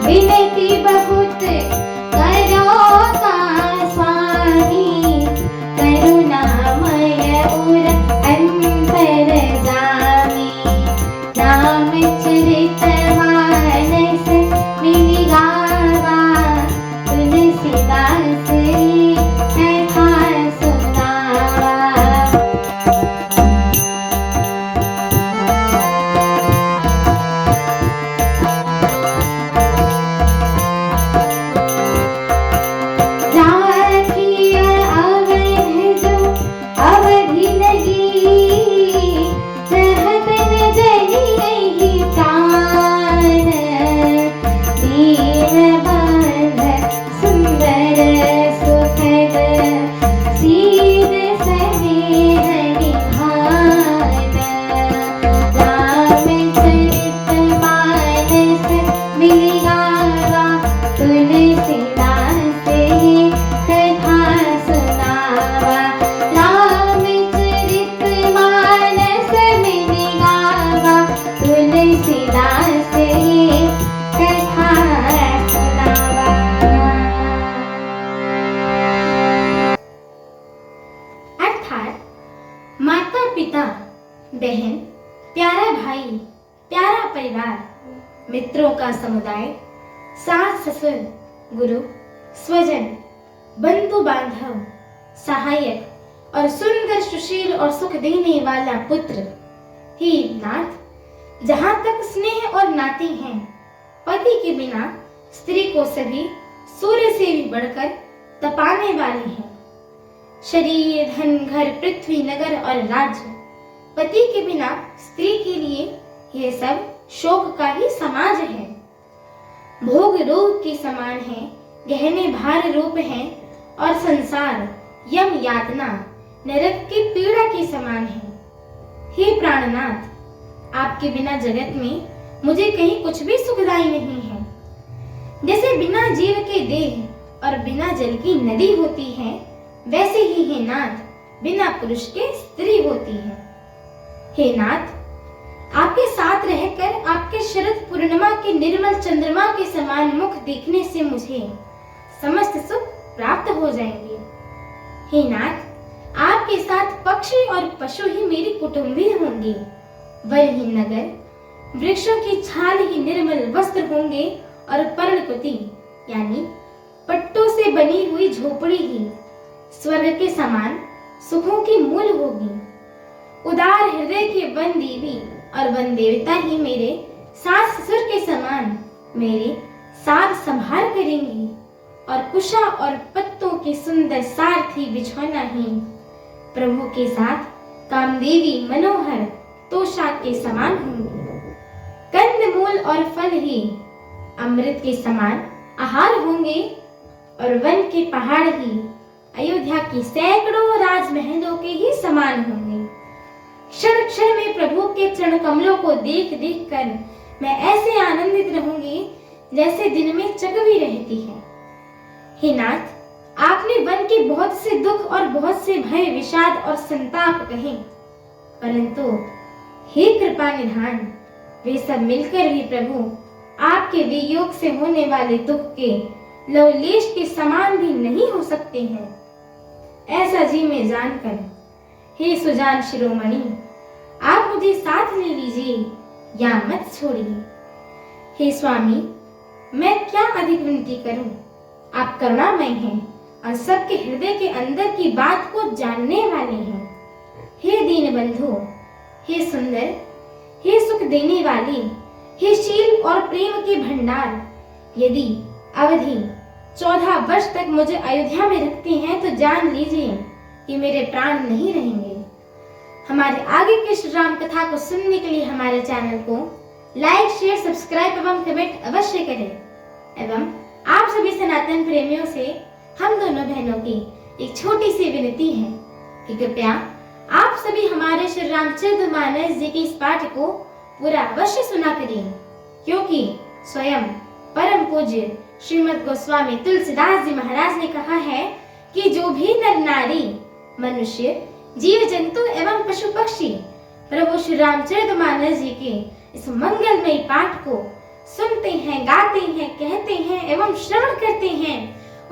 विनती बहुत बहन, प्यारा भाई, प्यारा परिवार, मित्रों का समुदाय, सास ससुर, गुरु, स्वजन, बंधु बांधव, सहायक और सुंदर सुशील और सुख देने वाला पुत्र, हे नाथ, जहाँ तक स्नेह और नाते हैं, पति के बिना स्त्री को सभी सूर्य से भी बढ़कर तपाने वाले हैं। शरीर, धन, घर, पृथ्वी, नगर और राज्य, पति के बिना स्त्री के लिए यह सब शोक का ही समाज है। भोग रोग के समान है, गहने भार रूप हैं और संसार यम यातना नरक की पीड़ा के समान है। हे प्राणनाथ, आपके बिना जगत में मुझे कहीं कुछ भी सुखदाई नहीं है। जैसे बिना जीव के देह और बिना जल की नदी होती है, वैसे ही हे नाथ, बिना पुरुष के स्त्री होती है। हे नाथ, आपके साथ रहकर आपके शरद पूर्णिमा के निर्मल चंद्रमा के समान मुख देखने से मुझे समस्त सुख प्राप्त हो जाएंगे। हे नाथ, आपके साथ पक्षी और पशु ही मेरी कुटुंबी होंगे। वन ही नगर, वृक्षों की छाल ही निर्मल वस्त्र होंगे और पर्णकुटी यानी पट्टों से बनी हुई झोपड़ी ही स्वर्ग के समान सुखों की मूल होगी। उदार हृदय के वन देवी और वन देवता ही मेरे सास ससुर के समान मेरी सार संभाल करेंगी और कुशा और पत्तों के सुंदर सारथी बिछौना ही प्रभु के साथ कामदेवी मनोहर तोषा के समान होंगे। कंद मूल और फल ही अमृत के समान आहार होंगे और वन के पहाड़ ही अयोध्या की सैकड़ों राजमहलों के ही समान होंगे। क्षण क्षण में प्रभु के चरण कमलों को देख देख कर मैं ऐसे आनंदित रहूंगी जैसे दिन में चकवी रहती है। हे नाथ, आपने वन के बहुत से दुख और बहुत से भय, विषाद और संताप कहे, परंतु हे कृपा निधान, वे सब मिलकर भी प्रभु आपके वियोग से होने वाले दुख के लवलेश के समान भी नहीं हो सकते हैं। ऐसा जी में जानकर हे सुजान शिरोमणि, आप मुझे साथ ले लीजिए या मत छोड़िए। हे स्वामी, मैं क्या अधिक विनती करूं, आप करुणामय हैं और सबके हृदय के अंदर की बात को जानने वाले हैं। हे दीन बंधु, हे सुंदर, हे सुख देने वाली, हे शील और प्रेम के भंडार, यदि अवधि 14 वर्ष तक मुझे अयोध्या में रखते हैं तो जान लीजिए कि मेरे प्राण नहीं रहेंगे। हमारे आगे की श्री राम कथा को सुनने के लिए हमारे चैनल को लाइक, शेयर, सब्सक्राइब एवं कमेंट अवश्य करें। एवं आप सभी सनातन प्रेमियों से हम दोनों बहनों की एक छोटी सी विनती है कि कृपया आप सभी हमारे श्री रामचरितमानस जी के इस पाठ को पूरा अवश्य सुना करिए, क्योंकि स्वयं परम पूज्य श्रीमद् गोस्वामी तुलसीदास जी महाराज ने कहा है कि जो भी नर नारी, मनुष्य, जीव जंतु एवं पशु पक्षी प्रभु श्री रामचरितमानस जी के इस मंगलमय पाठ को सुनते हैं, गाते हैं, कहते हैं एवं श्रवण करते हैं,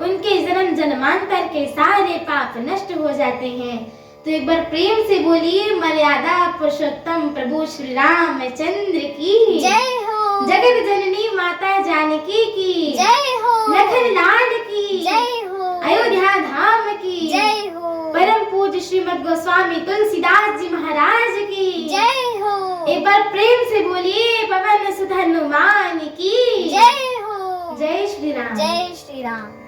उनके जन्म जन्मांतर के सारे पाप नष्ट हो जाते हैं। तो एक बार प्रेम से बोलिए, मर्यादा पुरुषोत्तम प्रभु श्री रामचंद्र की जय हो। जगत जननी माता जानकी की जय हो। लखन लाल की जय हो। अयोध्या धाम की जय हो। परम पूज्य श्रीमद् गोस्वामी तुलसीदास जी महाराज की जय हो। एक बार प्रेम से बोलिए, पवन सुत हनुमान की जय हो। जय श्री राम। जय श्री राम।